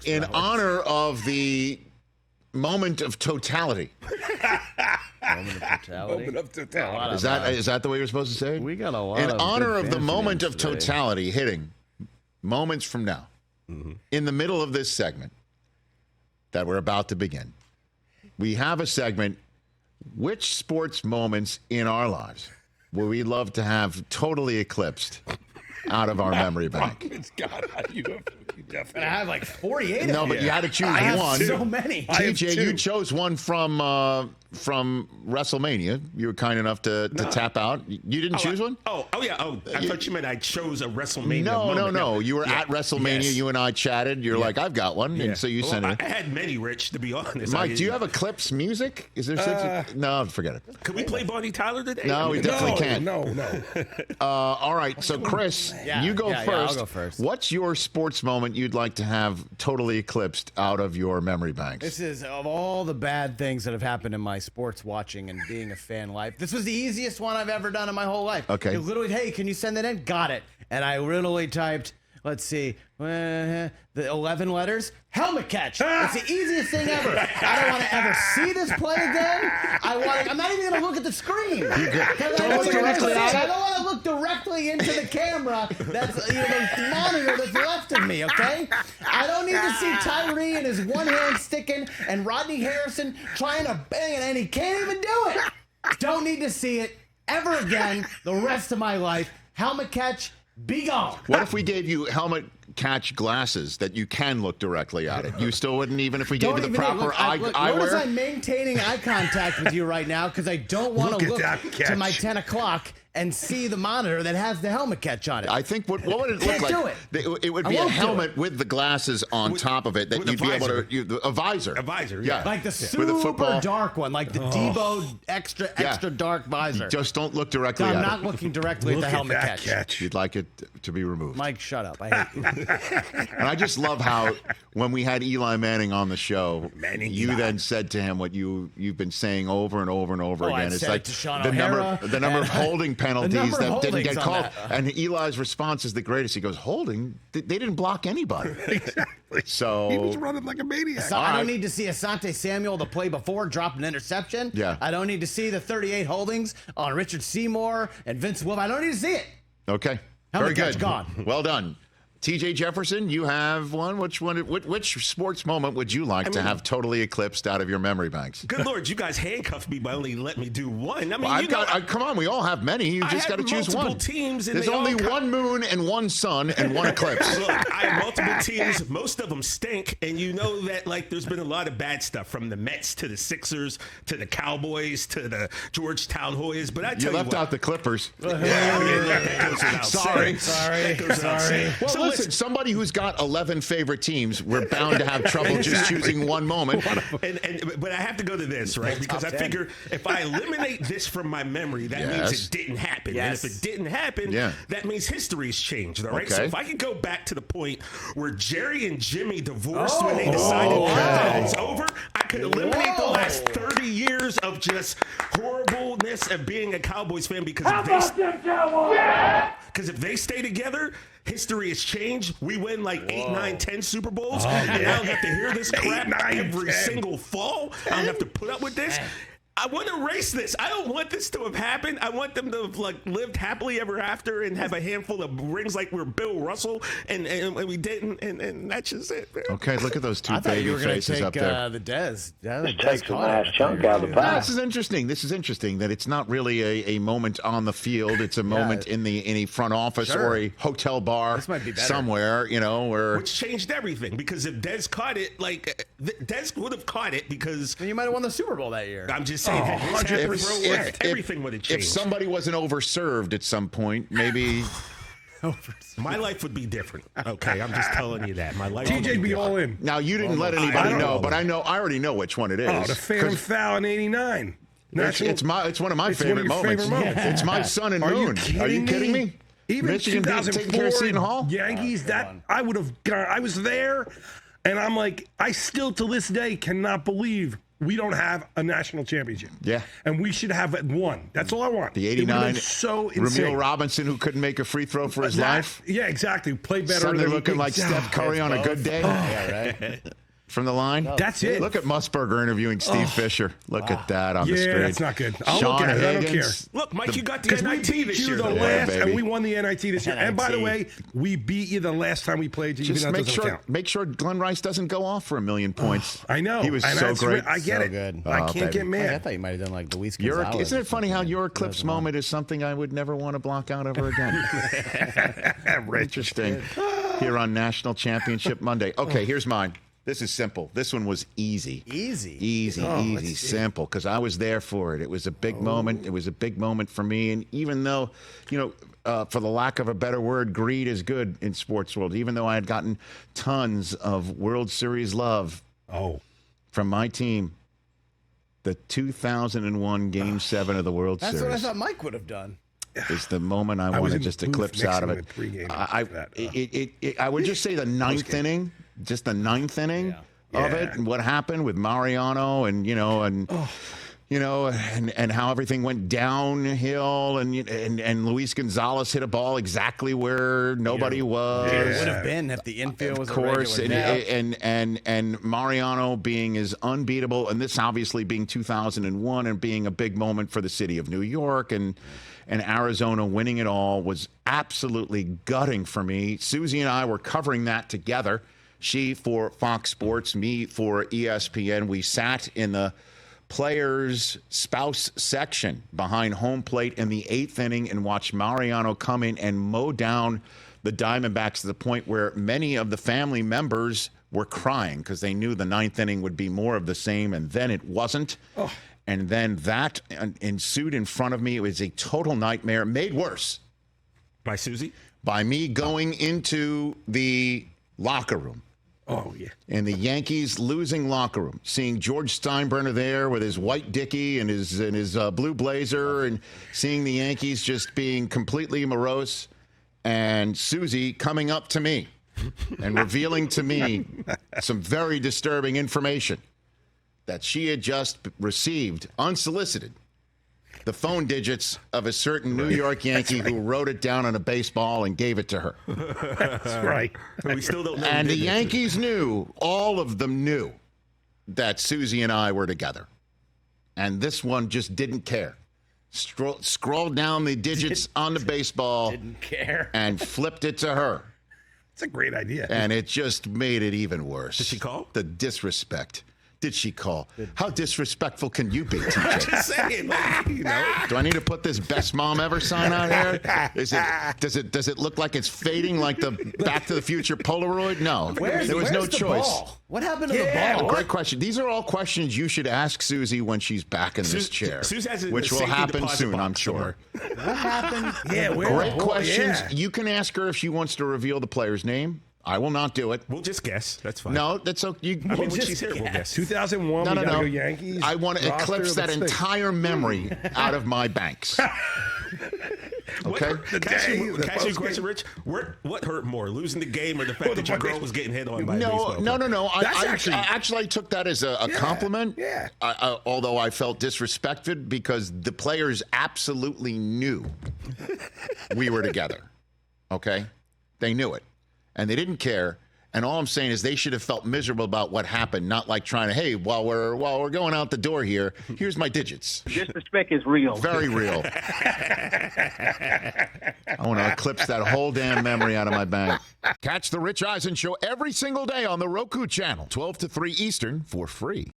In honor of the moment of totality. Moment of totality. Is that the way you're supposed to say it? We got a lot In of honor good of the fancy moment names of today. totality hitting moments from now, in the middle of this segment that we're about to begin, we have a segment, which sports moments in our lives would we love to have totally eclipsed out of our memory bank? It's got you definitely. And I have like 48 No, of but them. you had to choose I have one. so many. TJ, you chose one from WrestleMania. You were kind enough to tap out. You didn't choose one? I thought you meant I chose a WrestleMania moment. No. You were at WrestleMania. Yes. You and I chatted. You're like, I've got one. And so you sent it. I had many, Rich, to be honest. Mike, do you have Eclipse music? Is there no, forget it. Could we play Bonnie Tyler today? No, we definitely can't. No. All right, so Chris, you go first. I'll go first. What's your sports moment you'd like to have totally eclipsed out of your memory banks? This is, of all the bad things that have happened in my sports watching and being a fan life, this was the easiest one I've ever done in my whole life. Okay. You literally, hey, can you send that in? Got it. And I literally typed, let's see, the 11 letters, helmet catch. It's the easiest thing ever. I don't want to ever see this play again. I'm not even going to look at the screen. Don't look directly at it. I don't want to look directly into the camera. That's the monitor that's left of me, okay? I don't need to see Tyree and his one hand sticking and Rodney Harrison trying to bang it, and he can't even do it. Don't need to see it ever again the rest of my life. Helmet catch, be gone. What if we gave you helmet catch glasses that you can look directly at it? You still wouldn't, even if we gave you the proper Notice eyewear? I'm maintaining eye contact with you right now because I don't want to Look look at that to catch. my 10 o'clock and see the monitor that has the helmet catch on it. I think what would it Can't look do like? it. It would I be a won't do helmet with the glasses on top of it that with a you'd be able visor. to a visor. A visor, yeah. Like the With a super football. dark one, like the Debo extra dark visor. Just don't look directly I'm at not it. looking directly at the helmet catch. You'd like it to be removed. Mike, shut up. I hate you. And I just love how when we had Eli Manning on the show, you Eli. then said to him what you've been saying over and over and over Oh, I again. It's said like it to Sean the O'Hara, number of holding penalties number of that didn't holdings get on called. that. And Eli's response is the greatest. He goes, holding? They didn't block anybody. Exactly. So He was running like a maniac. So I don't need to see Asante Samuel the play before drop an interception. Yeah. I don't need to see the 38 holdings on Richard Seymour and Vince Wilf. I don't need to see it. Okay. Helmet Very catch good. gone. Well done. TJ Jefferson, you have one. Which sports moment would you like to have totally eclipsed out of your memory banks? Good Lord, you guys handcuffed me by only letting me do one. I mean, Well, come on, we all have many. You just got to choose one. Teams and There's they all only one moon and one sun and one eclipse. Look, I have multiple teams. Most of them stink, and you know that there's been a lot of bad stuff from the Mets to the Sixers to the Cowboys to the Georgetown Hoyas. But I tell You you left what, out the Clippers. that goes without saying. That goes without saying. Well, So listen, somebody who's got 11 favorite teams, we're bound to have trouble just choosing one moment. But I have to go to this, right? Because I figure if I eliminate this from my memory, that means it didn't happen. Yes. And if it didn't happen, that means history's changed, all right? Okay. So if I could go back to the point where Jerry and Jimmy divorced when they decided that it was over, I could eliminate the last 30 years of just horribleness of being a Cowboys fan because if they stay together, history has changed. We win like 8, 9, 10 Super Bowls, and I don't have to hear this crap every single fall. I don't have to put up with this. I want to erase this. I don't want this to have happened. I want them to have lived happily ever after and have a handful of rings like we're Bill Russell, and we didn't, and that's just it, man. Okay, look at those two I thought you baby were going to faces take up there. the Dez. Yeah, the Dez Take the caught last it. chunk out of the pie. This is interesting. This is interesting that it's not really a moment on the field. It's a moment in a front office or a hotel bar This might be better. somewhere, where Which changed everything because if Dez caught it, Dez would have caught it because You might have won the Super Bowl that year. I'm just saying, had his happened, bro, everything would have changed. If somebody wasn't overserved at some point, maybe. My life would be different. Okay, I'm just telling you that. My life would TJ'd be different. all in. Now you didn't let anybody know, but I already know which one it is. Oh, the Phantom Foul in '89. It's one of my favorite one of your moments. favorite moments. It's my sun and Are you moon. kidding Are you kidding me? Even Michigan taking care 2004 of Seton Hall? Yankees, I would have gone. I was there, and I'm like, I still to this day cannot believe we don't have a national championship. Yeah. And we should have one. That's all I want. The It would've been 89 so insane. Ramil Robinson, who couldn't make a free throw for his life. Yeah, exactly. Play better. Suddenly than looking like Steph Curry on a good day. Yeah, right. From the line. That's it. Look at Musburger interviewing Steve Fisher. Look at that on the screen. Yeah, that's not good. I'll Sean look at it. I don't care. Higgins. Look, Mike, you got the Because we NIT beat this you year. the though. last, baby. and we won the NIT this year. And by the way, we beat you the last time we played you. Just even though it make doesn't count. sure Glenn Rice doesn't go off for 1,000,000 points. I know. He was And so that's great. I get So it. good. I Oh, can't get baby. I mad. thought you might have done like Luis Your, Gonzalez. isn't or it funny how something. your Eclipse moment is something I would never want to block out ever again? Interesting. Here on National Championship Monday. Okay, here's mine. This is simple. This one was easy. Easy, simple, because I was there for it. It was a big moment. It was a big moment for me. And even though, for the lack of a better word, greed is good in sports world. Even though I had gotten tons of World Series love from my team, the 2001 Game 7 of the World That's Series what I thought Mike would have done. is the moment I was want to in just the booth eclipse out of it. mixing the pregame I would just say the ninth inning of it, and what happened with Mariano, and and how everything went downhill, and Luis Gonzalez hit a ball exactly where nobody was. It would have been if the infield was Of course, a regular. and Mariano being as unbeatable, and this obviously being 2001 and being a big moment for the city of New York, and Arizona winning it all was absolutely gutting for me. Susie and I were covering that together. She for Fox Sports, me for ESPN. We sat in the players' spouse section behind home plate in the 8th inning and watched Mariano come in and mow down the Diamondbacks to the point where many of the family members were crying because they knew the 9th inning would be more of the same, and then it wasn't. And then that ensued in front of me. It was a total nightmare, made worse By Susie? by me going into the locker room. In the Yankees losing locker room, seeing George Steinbrenner there with his white dickie and his blue blazer, and seeing the Yankees just being completely morose, and Susie coming up to me and revealing to me some very disturbing information that she had just received unsolicited. The phone digits of a certain New York Yankee who wrote it down on a baseball and gave it to her. That's right. We still don't know. And who the did it. Yankees knew, all of them knew, that Susie and I were together. And this one just didn't care. Scrolled down the digits on the baseball Didn't care. and flipped it to her. It's a great idea. And it just made it even worse. Did she call? The disrespect. Did she call? How disrespectful can you be, TJ? Just saying, Do I need to put this best mom ever sign on here? Does it look like it's fading like the Back to the Future Polaroid? No. there was no where's the choice. ball? What happened to the ball? Great question. These are all questions you should ask Susie when she's back in this chair, Susie has a which will safety happen deposit soon, box I'm sure. What happened? Yeah, where Great the ball? questions. Yeah. You can ask her if she wants to reveal the player's name. I will not do it. We'll just guess. That's fine. No, that's okay. I mean, when she's here, we'll guess. 2001, No, we no, gotta no. go Yankees. I want to roster, eclipse that let's think. entire memory out of my banks. Okay? The Can I ask you day, a the question, Rich? What hurt more, losing the game or the fact that your girl was getting hit on by a No, baseball no, player? no, no. That's I actually took that as a compliment. Yeah. Although I felt disrespected because the players absolutely knew we were together. Okay? They knew it. And they didn't care. And all I'm saying is they should have felt miserable about what happened, not like trying to, hey, while we're going out the door here, here's my digits. Disrespect is real. Very real. I want to eclipse that whole damn memory out of my bank. Catch the Rich Eisen Show every single day on the Roku channel, 12 to 3 Eastern, for free.